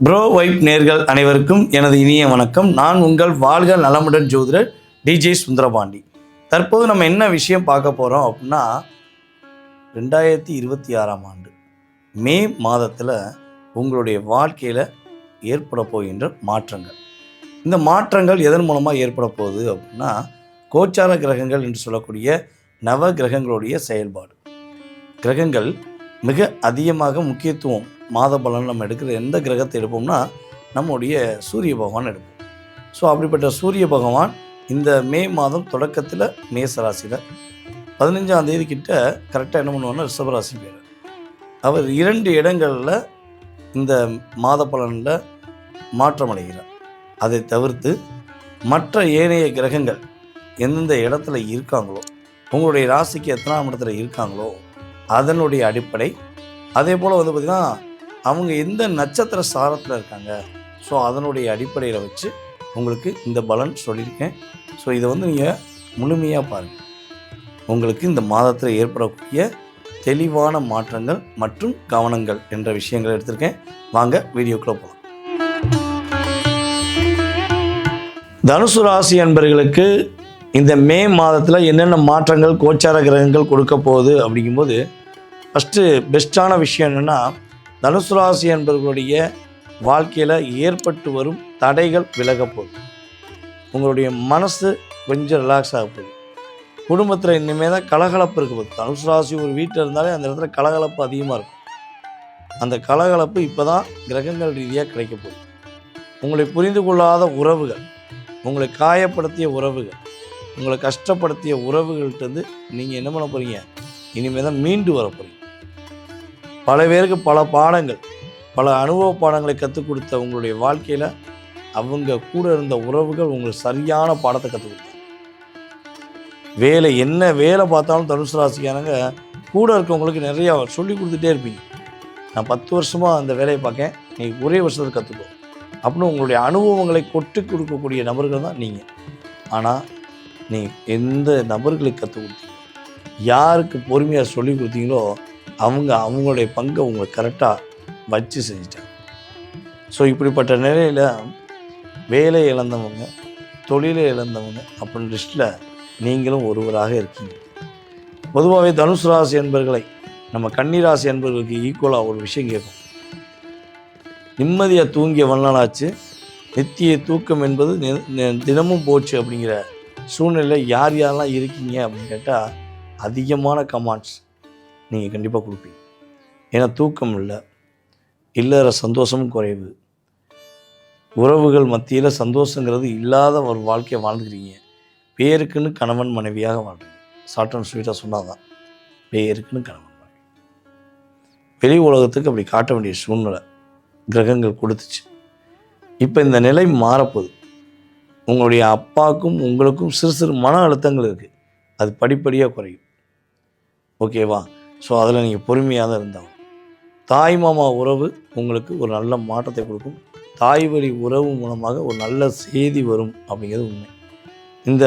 Bro vibe நேர்கள் அனைவருக்கும் எனது இனிய வணக்கம். நான் உங்கள் வாழ்க நலமுடன் ஜோதிடர் டிஜே சுந்தரபாண்டி. தற்போது நம்ம என்ன விஷயம் பார்க்க போகிறோம் அப்படின்னா, 2026ஆம் ஆண்டு மே மாதத்தில் உங்களுடைய வாழ்க்கையில் ஏற்பட போகின்ற மாற்றங்கள். இந்த மாற்றங்கள் எதன் மூலமாக ஏற்பட போகுது அப்படின்னா, கோச்சார கிரகங்கள் என்று சொல்லக்கூடிய நவ கிரகங்களுடைய செயல்பாடு. கிரகங்கள் மிக அதிகமாக முக்கியத்துவம் மாத பலன் நம்ம எடுக்கிற எந்த கிரகத்தை எடுப்போம்னா நம்முடைய சூரிய பகவான் எடுப்போம். ஸோ அப்படிப்பட்ட சூரிய பகவான் இந்த மே மாதம் தொடக்கத்தில் மேசராசியில் 15ஆம் தேதி கிட்ட கரெக்டாக என்ன பண்ணுவார்னா ரிஷபராசி பேர். அவர் 2 இடங்களில் இந்த மாத பலனில் மாற்றம் அடைகிறார். அதை தவிர்த்து மற்ற ஏனைய கிரகங்கள் எந்தெந்த இடத்துல இருக்காங்களோ, உங்களுடைய ராசிக்கு எத்தனாம் இடத்துல இருக்காங்களோ அதனுடைய அடிப்படை, அதே போல் பார்த்திங்கன்னா அவங்க எந்த நட்சத்திர சாரத்தில் இருக்காங்க, ஸோ அதனுடைய அடிப்படையில் வச்சு உங்களுக்கு இந்த பலன் சொல்லியிருக்கேன். ஸோ இதை நீங்கள் முழுமையாக பாருங்கள். உங்களுக்கு இந்த மாதத்தில் ஏற்படக்கூடிய தெளிவான மாற்றங்கள் மற்றும் கவனங்கள் என்ற விஷயங்களை எடுத்திருக்கேன். வாங்க வீடியோக்குள்ளே போகலாம். தனுசு ராசி அன்பர்களுக்கு இந்த மே மாதத்தில் என்னென்ன மாற்றங்கள் கோச்சார கிரகங்கள் கொடுக்க போகுது அப்படிங்கும்போது, ஃபஸ்ட்டு பெஸ்ட்டான விஷயம் என்னென்னா, தனுசு ராசி அன்பர்களுடைய வாழ்க்கையில் ஏற்பட்டு வரும் தடைகள் விலக போகுது. உங்களுடைய மனசு கொஞ்சம் ரிலாக்ஸ் ஆக போகுது. குடும்பத்தில் இனிமேல் தான் கலகலப்பு இருக்க போகுது. தனுசு ராசி ஒரு வீட்டில் இருந்தாலே அந்த இடத்துல கலகலப்பு அதிகமாக இருக்கும். அந்த கலகலப்பு இப்போ தான் கிரகங்கள் ரீதியாக கிடைக்க போகுது. உங்களை புரிந்து கொள்ளாத உறவுகள், உங்களை காயப்படுத்திய உறவுகள், உங்களை கஷ்டப்படுத்திய உறவுகள்கிட்டருந்து நீங்கள் என்ன பண்ண போகிறீங்க, இனிமேல் தான் மீண்டு வர போகிறீங்க. பல பேருக்கு பல பாடங்கள், பல அனுபவ பாடங்களை கற்றுக் கொடுத்த உங்களுடைய வாழ்க்கையில் அவங்க கூட இருந்த உறவுகள் உங்களுக்கு சரியான பாடத்தை கற்றுக் கொடுத்தாங்க. என்ன வேலை பார்த்தாலும் தனுசு ராசிக்காரங்க கூட இருக்கவங்களுக்கு நிறையா சொல்லி கொடுத்துட்டே இருப்பீங்க. நான் 10 வருஷமாக அந்த வேலையை பார்க்கேன், நீ ஒரே வருஷத்தில் கற்றுக்கோ அப்படின்னு உங்களுடைய அனுபவங்களை கொட்டு கொடுக்கக்கூடிய நபர்கள் தான் நீங்கள். ஆனால் நீ எந்த நபர்களுக்கு கற்றுக் கொடுத்தீங்க, யாருக்கு பொறுமையாக சொல்லி கொடுத்தீங்களோ அவங்களுடைய பங்கை உங்களுக்கு கரெக்டாக வச்சு செஞ்சிட்டாங்க. ஸோ இப்படிப்பட்ட நிலையில் வேலை இழந்தவங்க, தொழிலை இழந்தவங்க அப்படின்னு லிஸ்ட்டில் நீங்களும் ஒருவராக இருக்கீங்க. பொதுவாகவே தனுசு ராசி என்பர்களை நம்ம கன்னி ராசி என்பர்களுக்கு ஈக்குவலாக ஒரு விஷயம் கேட்கும். நிம்மதியாக தூங்கிய வல்லனாச்சு, நித்திய தூக்கம் என்பது தினமும் போச்சு அப்படிங்கிற சூழ்நிலை யார் யாரெல்லாம் இருக்கீங்க அப்படின்னு கேட்டால் அதிகமான கமாண்ட்ஸ் நீங்கள் கண்டிப்பாக கொடுப்பீங்க. ஏன்னா தூக்கம் இல்லை, இல்லற சந்தோஷமும் குறைவு, உறவுகள் மத்தியில் சந்தோஷங்கிறது இல்லாத ஒரு வாழ்க்கையை வாழ்ந்துக்கிறீங்க. பேருக்குன்னு கணவன் மனைவியாக வாழ்றீங்க. ஷார்ட் அண்ட் ஸ்வீட்டாக சொன்னால் தான், பேருக்குன்னு கணவன் மனைவி. வெளி உலகத்துக்கு அப்படி காட்ட வேண்டிய சூழ்நிலை கிரகங்கள் கொடுத்துச்சு. இப்போ இந்த நிலை மாறப்போகுது. உங்களுடைய அப்பாவுக்கும் உங்களுக்கும் சிறு சிறு மன அழுத்தங்கள் இருக்குது, அது படிப்படியாக குறையும். ஓகேவா? ஸோ அதில் நீங்கள் பொறுமையாக தான் இருந்தாலும், தாய் மாமா உறவு உங்களுக்கு ஒரு நல்ல மாற்றத்தை கொடுக்கும். தாய் வழி உறவு மூலமாக ஒரு நல்ல செய்தி வரும் அப்படிங்கிறது உண்மை. இந்த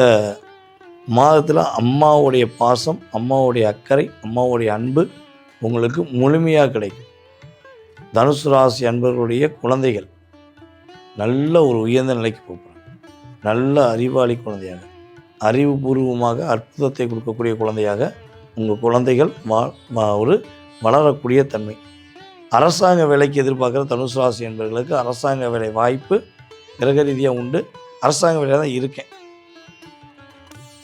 மாதத்தில் அம்மாவுடைய பாசம், அம்மாவுடைய அக்கறை, அம்மாவுடைய அன்பு உங்களுக்கு முழுமையாக கிடைக்கும். தனுசு ராசி அன்பர்களுடைய குழந்தைகள் நல்ல ஒரு உயர்ந்த நிலைக்கு போகிறாங்க. நல்ல அறிவாளி குழந்தையாக, அறிவுபூர்வமாக அற்புதத்தை கொடுக்கக்கூடிய குழந்தையாக உங்கள் குழந்தைகள் ஒரு வளரக்கூடிய தன்மை. அரசாங்க வேலைக்கு எதிர்பார்க்குற தனுசு ராசி என்பவர்களுக்கு அரசாங்க வேலை வாய்ப்பு கிரக ரீதியாக உண்டு. அரசாங்க வேலையில் தான் இருக்கேன்,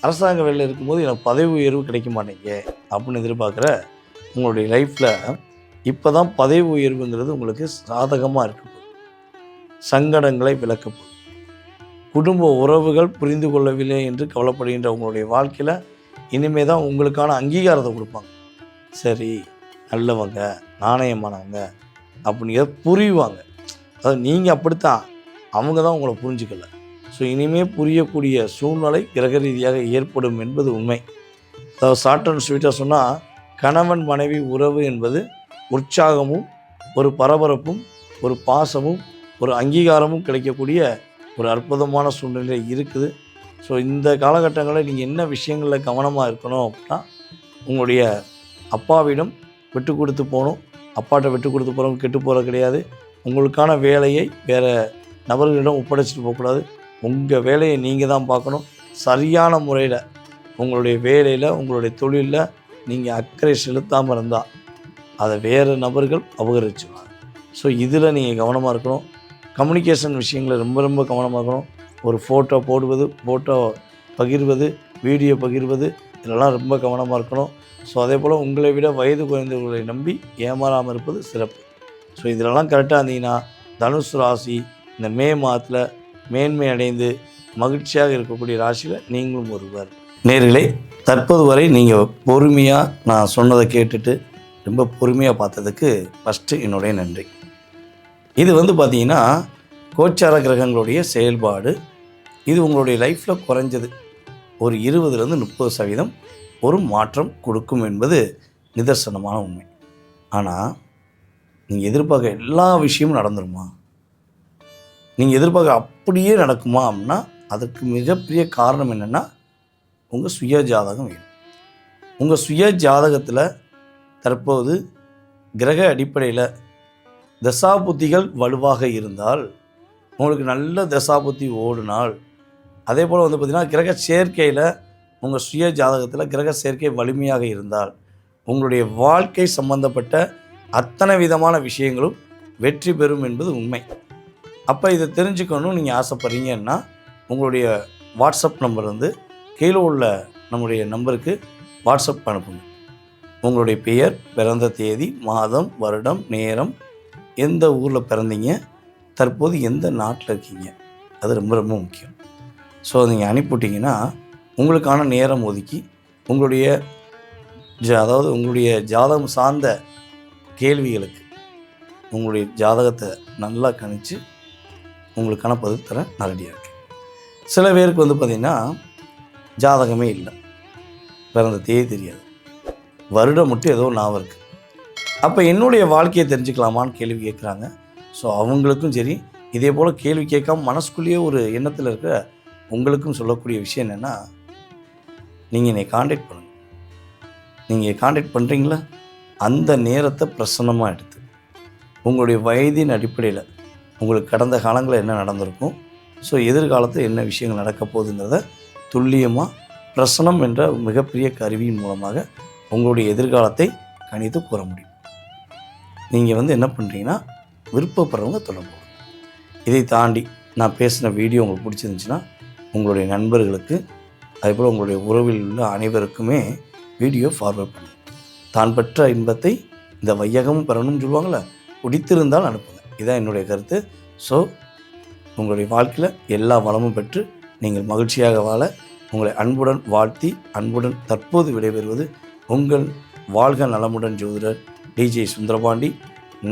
அரசாங்க வேலையில் இருக்கும்போது எனக்கு பதவி உயர்வு கிடைக்க மாட்டேங்க அப்படின்னு எதிர்பார்க்குற உங்களுடைய லைஃப்பில் இப்போ தான் பதவி உயர்வுங்கிறது உங்களுக்கு சாதகமாக இருக்கப்போகுது. சங்கடங்களை விளக்கப்போகுது. குடும்ப உறவுகள் புரிந்து கொள்ளவில்லை என்று கவலைப்படுகின்ற உங்களுடைய வாழ்க்கையில் இனிமேல் தான் உங்களுக்கான அங்கீகாரத்தை கொடுப்பாங்க. சரி, நல்லவங்க, நாணயமானவங்க அப்படிங்கிறத புரியுவாங்க. அதாவது நீங்கள் அப்படித்தான், அவங்க தான் உங்களை புரிஞ்சுக்கல. ஸோ இனிமேல் புரியக்கூடிய சூழ்நிலை கிரக ரீதியாக ஏற்படும் என்பது உண்மை. அதாவது ஷார்ட் அண்ட் ஸ்வீட்டாக சொன்னால், கணவன் மனைவி உறவு என்பது உற்சாகமும் ஒரு பரபரப்பும் ஒரு பாசமும் ஒரு அங்கீகாரமும் கிடைக்கக்கூடிய ஒரு அற்புதமான சூழ்நிலை இருக்குது. ஸோ இந்த காலகட்டங்களில் நீங்கள் என்ன விஷயங்களில் கவனமாக இருக்கணும் அப்படின்னா, உங்களுடைய அப்பாவிடம் விட்டு கொடுத்து போகணும். அப்பாட்ட விட்டு கொடுத்து போகிறவங்க கெட்டு போகிறது கிடையாது. உங்களுக்கான வேலையை வேறு நபர்களிடம் ஒப்படைச்சிட்டு போகக்கூடாது. உங்கள் வேலையை நீங்கள் தான் பார்க்கணும். சரியான முறையில் உங்களுடைய வேலையில், உங்களுடைய தொழிலில் நீங்கள் அக்கறை செலுத்தாமல் இருந்தால் அதை வேறு நபர்கள் அபகரிச்சுவாங்க. ஸோ இதில் நீங்கள் கவனமாக இருக்கணும். கம்யூனிகேஷன் விஷயங்களில் ரொம்ப ரொம்ப கவனமாக இருக்கணும். ஒரு ஃபோட்டோ போடுவது, ஃபோட்டோ பகிர்வது, வீடியோ பகிர்வது, இதெல்லாம் ரொம்ப கவனமாக இருக்கணும். ஸோ அதே போல் உங்களை விட வயது குறைந்தவர்களை நம்பி ஏமாறாமல் இருப்பது சிறப்பு. ஸோ இதிலெல்லாம் கரெக்டாக இருந்தீங்கன்னா தனுசு ராசி இந்த மே மாதத்தில் மேன்மை அடைந்து மகிழ்ச்சியாக இருக்கக்கூடிய ராசியில் நீங்களும் ஒருவர். நேர்களே, தற்போது வரை நீங்கள் பொறுமையாக நான் சொன்னதை கேட்டுட்டு ரொம்ப பொறுமையாக பார்த்ததுக்கு ஃபஸ்ட்டு என்னுடைய நன்றி. இது பார்த்திங்கன்னா கோச்சார கிரகங்களுடைய செயல்பாடு. இது உங்களுடைய லைஃப்பில் குறைஞ்சது ஒரு 20-30% ஒரு மாற்றம் கொடுக்கும் என்பது நிதர்சனமான உண்மை. ஆனால் நீங்கள் எதிர்பார்க்க எல்லா விஷயமும் நடந்துருமா? நீங்கள் எதிர்பார்க்க அப்படியே நடக்குமா அப்படின்னா அதற்கு மிகப்பெரிய காரணம் என்னென்னா உங்கள் சுய ஜாதகம் வேணும். உங்கள் சுய ஜாதகத்தில் தற்போது கிரக அடிப்படையில் தசாபுத்திகள் வலுவாக இருந்தால், உங்களுக்கு நல்ல தசாபுத்தி ஓடினால், அதே போல் பார்த்திங்கன்னா கிரக சேர்க்கையில் உங்கள் சுய ஜாதகத்தில் கிரக சேர்க்கை வலிமையாக இருந்தால் உங்களுடைய வாழ்க்கை சம்பந்தப்பட்ட அத்தனை விதமான விஷயங்களும் வெற்றி பெறும் என்பது உண்மை. அப்போ இதை தெரிஞ்சுக்கணும் நீங்கள் ஆசைப்படுறீங்கன்னா உங்களுடைய வாட்ஸ்அப் நம்பர் கீழே உள்ள நம்முடைய நம்பருக்கு வாட்ஸ்அப் அனுப்புங்க. உங்களுடைய பெயர், பிறந்த தேதி, மாதம், வருடம், நேரம், எந்த ஊரில் பிறந்தீங்க, தற்போது எந்த நாட்டில் இருக்கீங்க, அது ரொம்ப ரொம்ப முக்கியம். ஸோ நீங்கள் அனுப்பிவிட்டிங்கன்னா உங்களுக்கான நேரம் ஒதுக்கி உங்களுடைய அதாவது உங்களுடைய ஜாதகம் சார்ந்த கேள்விகளுக்கு உங்களுடைய ஜாதகத்தை நல்லா கணித்து உங்களுக்கான பதில் தர நான் ரெடியாக இருக்கேன். சில பேருக்கு பார்த்திங்கன்னா ஜாதகமே இல்லை, பிறந்த தேதி தெரியாது, வருடம் மட்டும் ஏதோ ஞாபகம் இருக்குது. அப்போ என்னுடைய வாழ்க்கையை தெரிஞ்சுக்கலாமான்னு கேள்வி கேட்குறாங்க. ஸோ அவங்களுக்கும் சரி, இதே போல் கேள்வி கேட்காம மனசுக்குள்ளேயே ஒரு எண்ணத்தில் இருக்கிற உங்களுக்கும் சொல்லக்கூடிய விஷயம் என்னென்னா, நீங்கள் என்னை காண்டாக்ட் பண்ணுங்கள். நீங்கள் காண்டாக்ட் பண்ணுறீங்களா, அந்த நேரத்தை பிரசன்னமாக எடுத்து உங்களுடைய வயதின் அடிப்படையில் உங்களுக்கு கடந்த காலங்களில் என்ன நடந்திருக்கும், ஸோ எதிர்காலத்தில் என்ன விஷயங்கள் நடக்க போகுதுங்கிறத துல்லியமாக பிரசனம் என்ற மிகப்பெரிய கருவியின் மூலமாக உங்களுடைய எதிர்காலத்தை கணித்து கூற முடியும். நீங்கள் என்ன பண்ணுறீங்கன்னா விருப்பப்படுறவங்க தொடர்பு. இதை தாண்டி நான் பேசின வீடியோ உங்களுக்கு பிடிச்சிருந்துச்சுன்னா உங்களுடைய நண்பர்களுக்கு, அதேபோல் உங்களுடைய உறவில் உள்ள அனைவருக்குமே வீடியோ ஃபார்வர்ட் பண்ணுங்கள். தான் பெற்ற இன்பத்தை இந்த வையகமும் பெறணும்னு சொல்லுவாங்களே, பிடித்திருந்தால் அனுப்புங்க. இதுதான் என்னுடைய கருத்து. ஸோ உங்களுடைய வாழ்க்கையில் எல்லா வளமும் பெற்று நீங்கள் மகிழ்ச்சியாக வாழ உங்களை அன்புடன் வாழ்த்தி அன்புடன் தற்போது விடைபெறுவது உங்கள் வாழ்க நலமுடன் ஜோதிடர் டிஜே சுந்தரபாண்டி.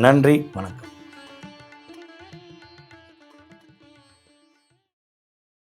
நன்றி, வணக்கம்.